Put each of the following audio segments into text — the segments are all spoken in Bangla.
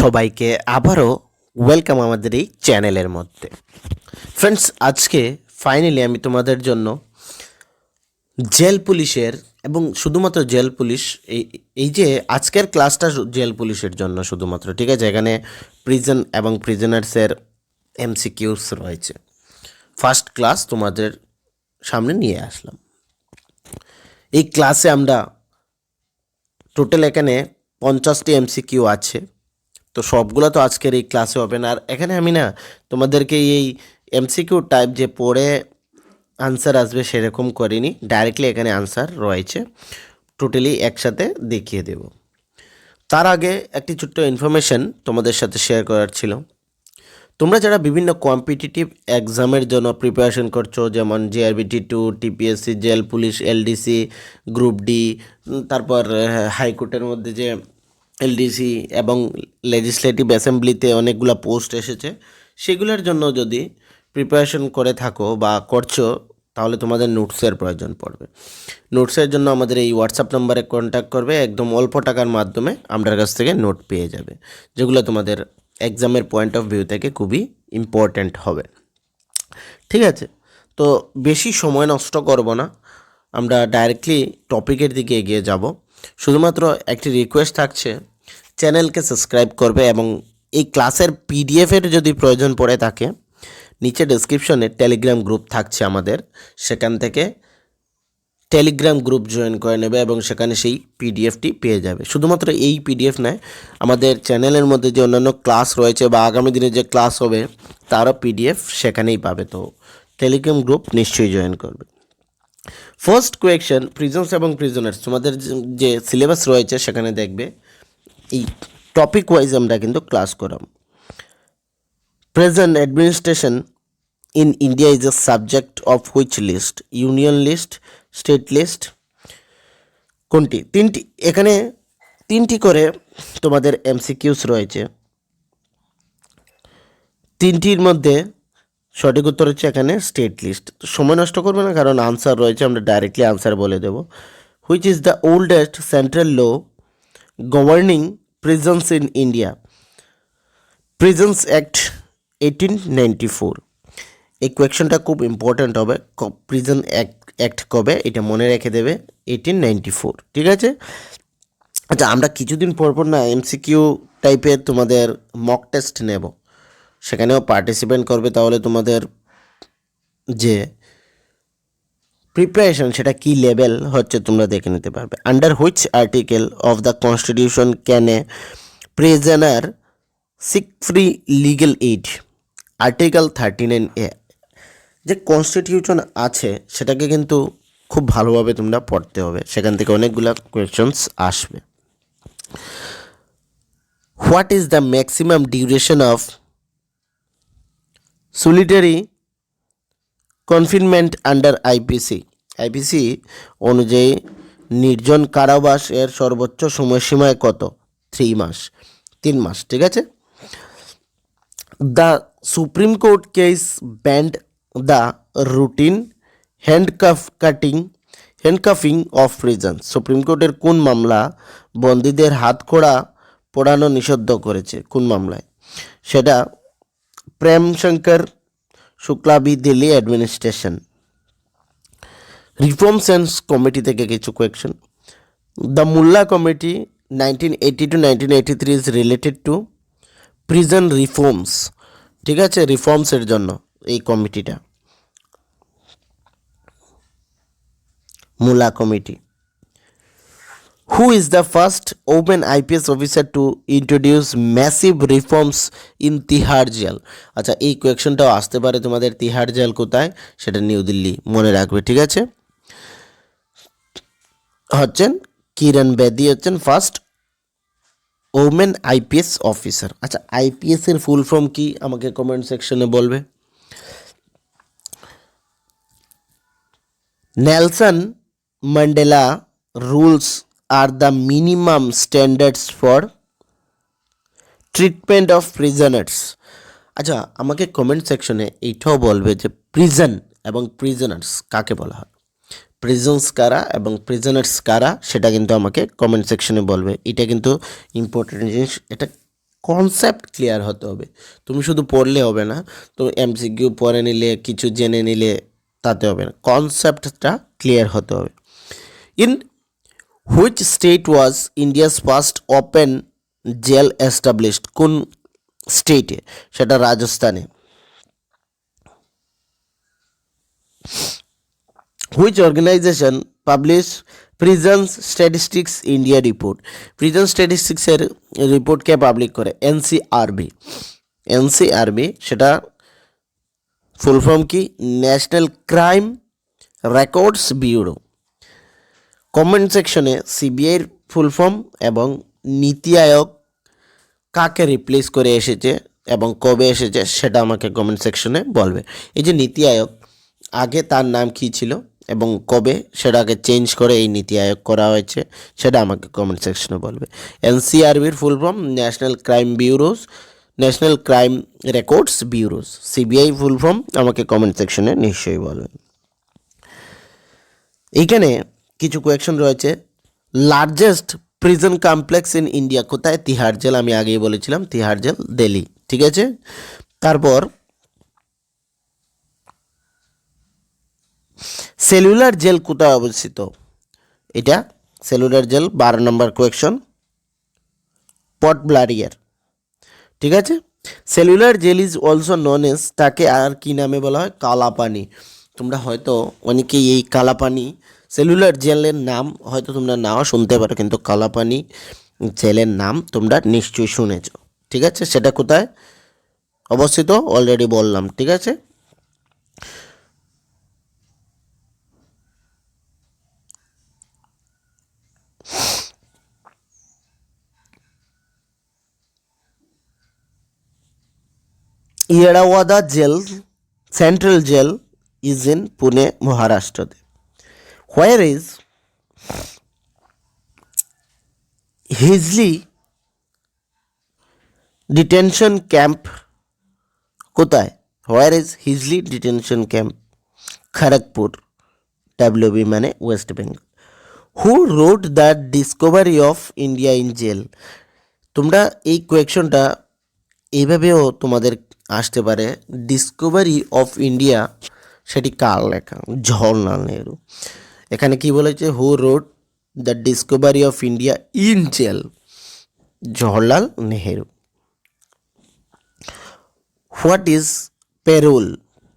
সবাইকে আবারও ওয়েলকাম আমাদের এই চ্যানেলের মধ্যে। ফ্রেন্ডস, আজকে ফাইনালি আমি তোমাদের জন্য জেল পুলিশের এবং শুধুমাত্র জেল পুলিশ এই এই যে আজকের ক্লাসটা জেল পুলিশের জন্য শুধুমাত্র, ঠিক আছে? এখানে প্রিজন এবং প্রিজনার্সের এমসিকিউস রয়েছে। ফার্স্ট ক্লাস তোমাদের সামনে নিয়ে আসলাম। এই ক্লাসে আমরা টোটাল এখানে 50টি এমসিকিউ আছে। তো সবগুলো তো আজকের এই ক্লাসে হবে না। আর এখানে আমি না তোমাদেরকে এই এমসিকিউ টাইপ যে পড়ে আনসার আসবে সেরকম করিনি, ডাইরেক্টলি এখানে আনসার রয়েছে, টোটালি একসাথে দেখিয়ে দেব। তার আগে একটি ছোট্ট ইনফরমেশন তোমাদের সাথে শেয়ার করার ছিল। তোমরা যারা বিভিন্ন কম্পিটিটিভ এক্সামের জন্য প্রিপারেশন করছো, যেমন জিআরবিটি 2, TPSC, jail police, LDC, group D, তারপর হাইকোর্টের মধ্যে যে এলডিসি এবং লেজিসলেটিভ অ্যাসেম্বলিতে অনেকগুলো পোস্ট এসেছে, সেগুলোর জন্য যদি প্রিপারেশন করে থাকো বা করছো, তাহলে তোমাদের নোটসের প্রয়োজন পড়বে। নোটসের জন্য আমাদের এই হোয়াটসঅ্যাপ নাম্বারে কন্ট্যাক্ট করবে। একদম অল্প টাকার মাধ্যমে আমাদের কাছ থেকে নোট পেয়ে যাবে, যেগুলো তোমাদের এক্সামের পয়েন্ট অফ ভিউ থেকে খুবই ইম্পর্ট্যান্ট হবে। ঠিক আছে, তো বেশি সময় নষ্ট করব না, আমরা ডাইরেক্টলি টপিকের দিকে এগিয়ে যাব। শুধুমাত্র একটি রিকোয়েস্ট থাকছে, চ্যানেলকে সাবস্ক্রাইব করবে এবং এই ক্লাসের পিডিএফের যদি প্রয়োজন পড়ে থাকে, নিচে ডেসক্রিপশনে টেলিগ্রাম গ্রুপ থাকছে আমাদের, সেখান থেকে টেলিগ্রাম গ্রুপ জয়েন করে নেবে এবং সেখানে সেই পিডিএফটি পেয়ে যাবে। শুধুমাত্র এই পিডিএফ নয়, আমাদের চ্যানেলের মধ্যে যে অন্যান্য ক্লাস রয়েছে বা আগামী দিনে যে ক্লাস হবে তারও পিডিএফ সেখানেই পাবে। তো টেলিগ্রাম গ্রুপ নিশ্চয়ই জয়েন করবে। ফার্স্ট কোয়েকশন, প্রিজনস এবং প্রিজনার্স, তোমাদের যে সিলেবাস রয়েছে সেখানে দেখবে এই টপিক ওয়াইজ আমরা কিন্তু ক্লাস করাম। Present administration in India is a subject of which list? Union list, state list, কোনটি? তিনটি, এখানে তিনটি করে তোমাদের এমসিকিউস রয়েছে। তিনটির মধ্যে সঠিক উত্তর হচ্ছে এখানে স্টেট লিস্ট। তো সময় নষ্ট করবে না, কারণ আনসার রয়েছে, আমরা ডাইরেক্টলি আনসার বলে দেব। Which is the oldest central law governing prisons in India? Prisons act 1894। এই কোয়েকশনটা খুব ইম্পর্ট্যান্ট হবে। প্রিজন অ্যাক্ট কবে, এটা মনে রেখে দেবে, 1894। ঠিক আছে। আচ্ছা, আমরা কিছুদিন পর না এমসিকিউ টাইপের তোমাদের মক টেস্ট নেব, সেখানেও পার্টিসিপেট করবে। তাহলে তোমাদের যে প্রিপারেশন সেটা কী লেভেল হচ্ছে তোমরা দেখে নিতে পারবে। Under which article of the constitution can a prisoner seek free legal aid? Article 39A। যে কনস্টিটিউশন আছে সেটাকে কিন্তু খুব ভালোভাবে তোমরা পড়তে হবে, সেখান থেকে অনেকগুলো কোয়েশ্চনস আসবে। What is the maximum duration of solitary confinement under IPC? IPC অনুযায়ী নির্জন কারাবাস এর সর্বোচ্চ সময়সীমায় কত? 3 মাস, 3 মাস। ঠিক আছে। The supreme court case banned the routine handcuffing of prison? Supreme কোর্টের কোন মামলা বন্দীদের হাতকড়া পরানো নিষিদ্ধ করেছে? কোন মামলায়? সেটা প্রেমশঙ্কর শুক্লাবি Delhi administration. Reform sense committee থেকে কিছু question. The Mulla committee 1980 to 1983 is related to prison reforms. ঠিক আছে, রিফর্মসের জন্য এই কমিটিটা, Mulla committee. Who is the first women IPS officer to introduce massive reforms in Tihar jail? আচ্ছা, এই কোয়েকশনটাও আসতে পারে তোমাদের। তিহার জেল কোথায়? সেটা নিউ দিল্লি, মনে রাখবে। ঠিক আছে, হচ্ছেন কিরণ বেদি হচ্ছেন ফার্স্ট ওমেন আইপিএস অফিসার। আচ্ছা, আইপিএস এর ফুল ফর্ম কি আমাকে কমেন্ট সেকশনে বলবে। Nelson Mandela rules are the minimum standards for treatment of prisoners. আচ্ছা, আমাকে কমেন্ট সেকশনে এইটাও বলবে যে প্রিজন এবং প্রিজনার্স কাকে বলা হয়, প্রিজনস কারা এবং প্রিজনার্স কারা, সেটা কিন্তু আমাকে কমেন্ট সেকশনে বলবে। এটা কিন্তু ইম্পর্টেন্ট জিনিস, এটা কনসেপ্ট ক্লিয়ার হতে হবে। তুমি শুধু পড়লে হবে না, তো এমসিকিউ পড়ে নিলে কিছু জেনে নিলে তাতে হবে না, কনসেপ্টটা ক্লিয়ার হতে হবে। In which state was India's first open jail established? কোন স্টেটে? সেটা রাজস্থানে। Which organisation publish prisons statistics India report? Prison স্ট্যাটিস্টিক্সের রিপোর্ট কে পাবলিক করে? এনসিআরবি। এনসিআরবি সেটা ফুল ফর্ম কি? National crime records bureau. Comment সেকশনে সিবিআইয়ের ফুল ফর্ম এবং নীতি আয়োগ কাকে রিপ্লেস করে এসেছে এবং কবে এসেছে সেটা আমাকে কমেন্ট সেকশনে বলবে। এই যে নীতি আয়োগ, আগে তার নাম কী ছিল এবং কবে সেটাকে চেঞ্জ করে এই নীতি আয়োগ করা হয়েছে সেটা আমাকে কমেন্ট সেকশনে বলবে। এনসিআরবির full form national crime bureaus, national crime records bureaus. CBI full form আমাকে কমেন্ট সেকশনে নিশ্চয়ই বলবে। এইখানে কিছু কোয়েকশন রয়েছে। Largest prison complex in India কোথায়? তিহার জেল। আমি আগেই বলেছিলাম তিহার জেল দিল্লি, ঠিক আছে। তারপর সেলুলার জেল কোথায় অবস্থিত? এটা সেলুলার জেল 12 নম্বর কোয়েকশন, পট ব্লারিয়ার, ঠিক আছে। Cellular jail is also known as, তাকে আর কি নামে বলা হয়? কালাপানি। তোমরা হয়তো অনেকেই এই কালাপানি সেলুলার জেলের নাম হয়তো তোমরা নাও শুনতে পারো, কিন্তু কালাপানি জেলের নাম তোমরা নিশ্চয়ই শুনেছ, ঠিক আছে। সেটা কোথায় অবস্থিত অলরেডি বললাম, ঠিক আছে। Yerawada jail, central jail is in Pune, Maharashtra. Where is Hisley detention camp? কোথায়? Where is Hisley detention camp? Kharagpur, WB মানে West Bengal. Who wrote the discovery of India in jail? তোমরা এই কোয়েকশনটা এইভাবেও তোমাদের আসতে পারে, ডিসকভারি অফ ইন্ডিয়া সেটি কার লেখা? জওহরলাল নেহরু। এখানে কি বলেছে? Who wrote the discovery of India in jail? Jawaharlal Nehru. What is parole?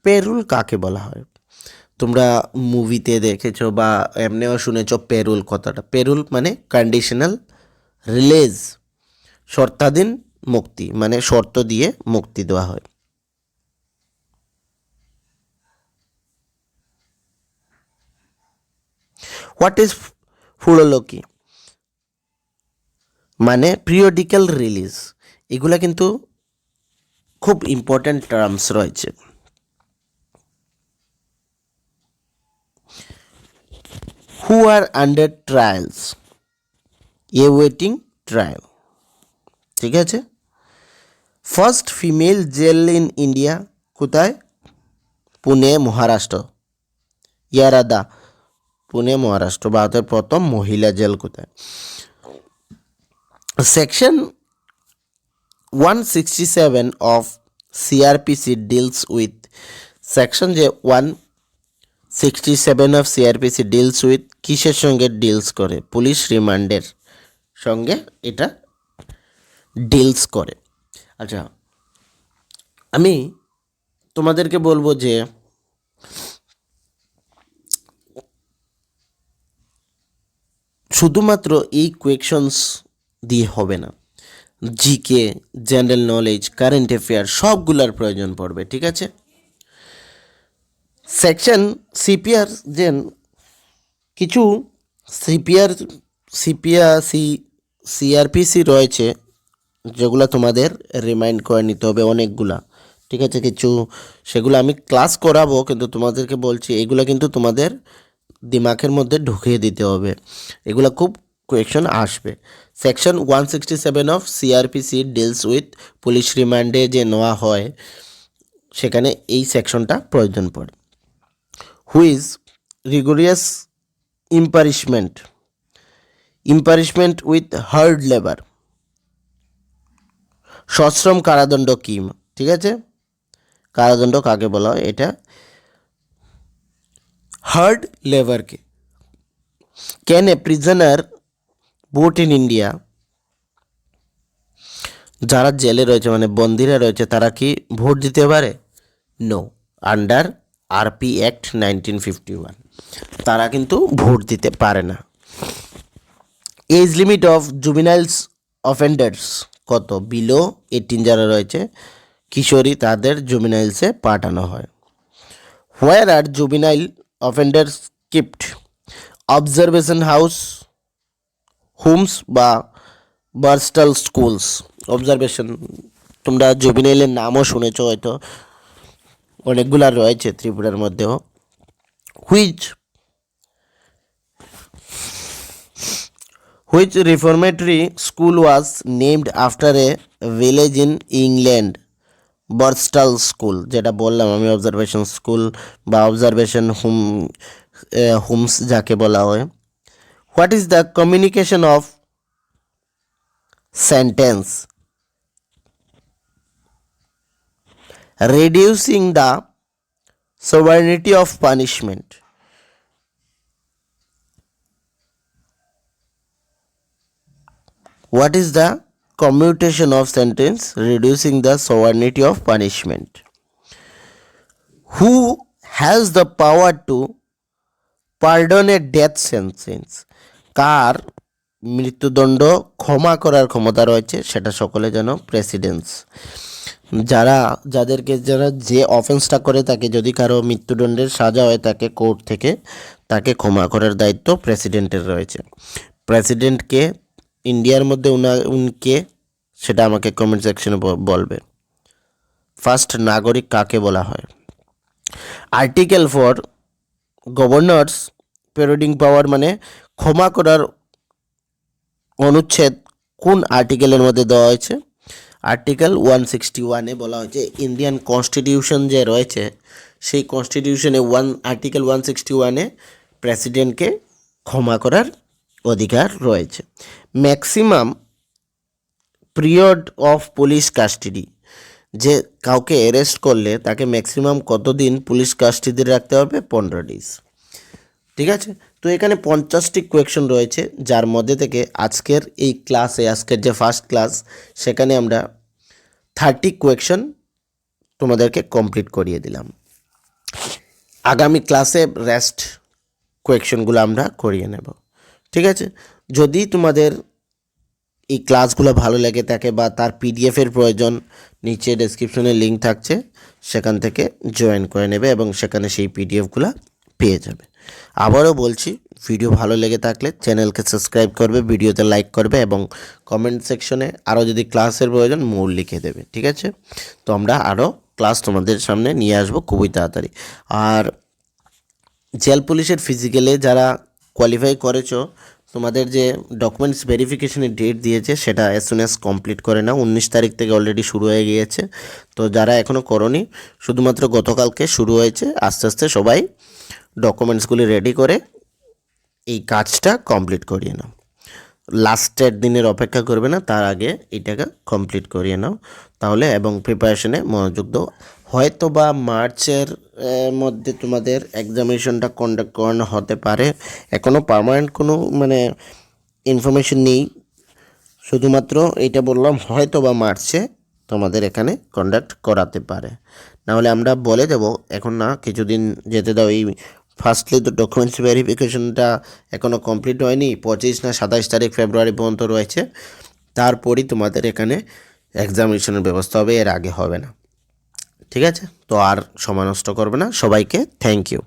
Parole কাকে বলা হয়? তোমরা মুভিতে দেখেছো বা এমনিও শুনেছো পেরোল কথাটা। পেরোল মানে কন্ডিশনাল রিলিজ, শর্তাধীন মুক্তি, মানে শর্ত দিয়ে মুক্তি দেওয়া হয়। What is furlough? মানে পিরিয়ডিক্যাল রিলিজ। এগুলা কিন্তু খুব ইম্পর্ট্যান্ট টার্মস রয়েছে। Who are under trials? Awaiting trial, ঠিক আছে। First female jail in India কোথায়? পুনে, মহারাষ্ট্র। ইয়ারাদা, পুনে, মহারাষ্ট্র। ভারতের প্রথম মহিলা জেল কোথায়? Section 167 of CrPC deals with, section যে 167 অফ সিআরপিসি ডিলস উইথ কিসের সঙ্গে ডিলস করে? পুলিশ রিমান্ডের সঙ্গে এটা ডিলস করে। আচ্ছা, আমি তোমাদেরকে বলবো যে শুধুমাত্র এই কোয়েকশনস দিয়ে হবে না, GK, general knowledge, current affair সবগুলোর প্রয়োজন পড়বে, ঠিক আছে। সেকশন সিপিআর যে কিছু সিপিআর সিআরপিসি রয়েছে যেগুলো তোমাদের রিমাইন্ড করে নিতে হবে অনেকগুলা, ঠিক আছে। কিছু সেগুলো আমি ক্লাস করাবো, কিন্তু তোমাদেরকে বলছি এগুলো কিন্তু তোমাদের দিমাগের মধ্যে ঢুকিয়ে দিতে হবে, এগুলো খুব কোয়েকশন আসবে। Section 167 of CrPC deals with police রিমান্ডে যে নেওয়া হয় সেখানে এই সেকশনটা প্রয়োজন পড়ে। Which is rigorous imprisonment with hard labour? সশ্রম কারাদণ্ড কি, ঠিক আছে, কারাদণ্ড কাকে বলা হয়, এটা হার্ড লেবারকে। Can a prisoner vote in India, যারা জেলে রয়েছে মানে বন্দিরা রয়েছে তারা কি ভোট দিতে পারে? নো, আন্ডার আরপি অ্যাক্ট 1951 তারা কিন্তু ভোট দিতে পারে না। Age limit of juveniles offenders কত? বিলো 18 যারা রয়েছে কিশোরী তাদের জুবিনাইলসে পাঠানো হয়। Where are juvenile offenders kept? Observation house, homes বা বার্স্টাল স্কুলস। অবজারভেশন, তোমরা জুবিনাইলের নামও শুনেছো হয়তো, অনেকগুলা রয়েছে ত্রিপুরার মধ্যেও। Which reformatory school was named after a village in England? Borstal school, যেটা বললাম আমি, অবজারভেশন স্কুল বা অবজারভেশন হোমস যাকে বলা হয়। What is the communication of sentence? Reducing the severity of punishment. What is the commutation of sentence? Reducing the severity of punishment. Who has the power to pardon a death sentence? কার মৃত্যুদণ্ড ক্ষমা করার ক্ষমতা রয়েছে সেটা সকলে জানো, প্রেসিডেন্টস। যারা যে অফেন্সটা করে তাকে যদি কারো মৃত্যুদণ্ডের সাজা হয় তাকে কোর্ট থেকে তাকে ক্ষমা করার দায়িত্ব প্রেসিডেন্টের রয়েছে। প্রেসিডেন্টকে ইন্ডিয়ার মধ্যে উনকে সেটা আমাকে কমেন্ট সেকশনে বলবে। ফার্স্ট নাগরিক কাকে বলা হয়? আর্টিকেল ফর গভর্নর্স প্যারোডিং পাওয়ার মানে ক্ষমা করার অনুচ্ছেদ কোন আর্টিকেলের মধ্যে দেওয়া হয়েছে? আর্টিকেল 161-এ বলা হয়েছে ইন্ডিয়ান কনস্টিটিউশন যে রয়েছে সেই কনস্টিটিউশনে আর্টিকেল 161-এ প্রেসিডেন্টকে ক্ষমা করার অধিকার রয়েছে। Maximum period of police custody, যে কাউকে অ্যারেস্ট করলে তাকে ম্যাক্সিমাম কতদিন পুলিশ কাস্টাডিতে রাখতে হবে? 15 ডেজ। ঠিক আছে, তো এখানে 50টি কোয়েকশন রয়েছে, যার মধ্যে থেকে আজকের এই ক্লাসে, আজকের যে ফার্স্ট ক্লাস সেখানে আমরা 30 কোয়েকশন তোমাদেরকে কমপ্লিট করিয়ে দিলাম। আগামী ক্লাসে রেস্ট কোয়েকশনগুলো আমরা করিয়ে নেব। ঠিক আছে, যদি তোমাদের এই ক্লাসগুলো ভালো লেগে থাকে বা তার পিডিএফের প্রয়োজন, নিচে ডেসক্রিপশনে লিঙ্ক থাকছে, সেখান থেকে জয়েন করে নেবে এবং সেখানে সেই পিডিএফগুলো পেয়ে যাবে। আবারও বলছি, ভিডিও ভালো লেগে থাকলে চ্যানেলকে সাবস্ক্রাইব করবে, ভিডিওতে লাইক করবে এবং কমেন্ট সেকশনে আরও যদি ক্লাসের প্রয়োজন মোর লিখে দেবে। ঠিক আছে, তো আমরা আরও ক্লাস তোমাদের সামনে নিয়ে আসবো খুবই তাড়াতাড়ি। আর জেল পুলিশের ফিজিক্যালে যারা কোয়ালিফাই করেছো, তোমাদের যে ডকুমেন্টস ভেরিফিকেশনের ডেট দিয়েছে সেটা অ্যাজ সুন অ্যাজ কমপ্লিট করে নাও। 19 তারিখ থেকে অলরেডি শুরু হয়ে গিয়েছে। তো যারা এখনও করোনি, শুধুমাত্র গতকালকে শুরু হয়েছে, আস্তে আস্তে সবাই ডকুমেন্টসগুলি রেডি করে এই কাজটা কমপ্লিট করিয়ে নাও। লাস্টের দিনের অপেক্ষা করবে না, তার আগে এটাকে কমপ্লিট করিয়ে নাও তাহলে, এবং প্রিপারেশনে মনোযোগ দাও। হয়তো বা মার্চের মধ্যে তোমাদের এক্সামিনেশনটা কন্ডাক্ট করানো হতে পারে। এখনও পার্মানেন্ট কোনো ইনফরমেশন নেই, শুধুমাত্র এটা বললাম হয়তো বা মার্চে তোমাদের এখানে কন্ডাক্ট করাতে পারে। নাহলে আমরা বলে দেবো, এখন না, কিছুদিন যেতে দাও। এই ফার্স্টলি তো ডকুমেন্টস ভেরিফিকেশনটা এখনও কমপ্লিট হয়নি, 25 না 27 তারিখ ফেব্রুয়ারি পর্যন্ত রয়েছে। তারপরই তোমাদের এখানে এক্সামিনেশনের ব্যবস্থা হবে, এর আগে হবে না। ঠিক আছে, তো আর সময় নষ্ট করবে না। সবাইকে থ্যাংক ইউ।